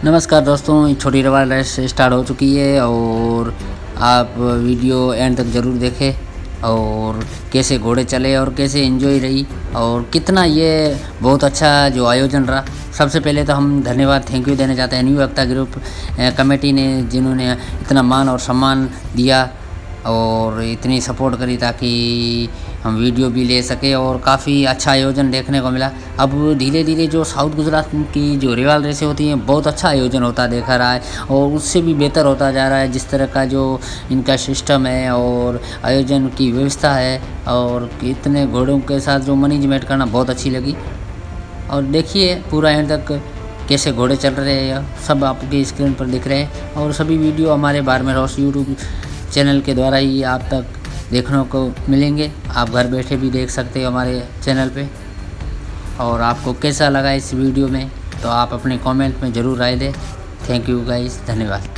नमस्कार दोस्तों, छोटी रेवाल रेस स्टार्ट हो चुकी है और आप वीडियो एंड तक ज़रूर देखें और कैसे घोड़े चले और कैसे एंजॉय रही और कितना ये बहुत अच्छा जो आयोजन रहा। सबसे पहले तो हम धन्यवाद थैंक यू देना चाहते हैं न्यू वक्ता ग्रुप कमेटी ने, जिन्होंने इतना मान और सम्मान दिया और इतनी सपोर्ट करी ताकि हम वीडियो भी ले सके और काफ़ी अच्छा आयोजन देखने को मिला। अब धीरे धीरे जो साउथ गुजरात की जो रेवाल रेसें होती हैं बहुत अच्छा आयोजन होता देखा रहा है और उससे भी बेहतर होता जा रहा है। जिस तरह का जो इनका सिस्टम है और आयोजन की व्यवस्था है और इतने घोड़ों के साथ जो मैनेजमेंट करना बहुत अच्छी लगी। और देखिए पूरा एंड तक कैसे घोड़े चल रहे हैं, सब आपकी स्क्रीन पर दिख रहे हैं और सभी वीडियो हमारे बारहवें हॉर्स यूट्यूब चैनल के द्वारा ही आप तक देखने को मिलेंगे। आप घर बैठे भी देख सकते हो हमारे चैनल पे। और आपको कैसा लगा इस वीडियो में तो आप अपने कमेंट में ज़रूर राय दें। थैंक यू गाइस, धन्यवाद।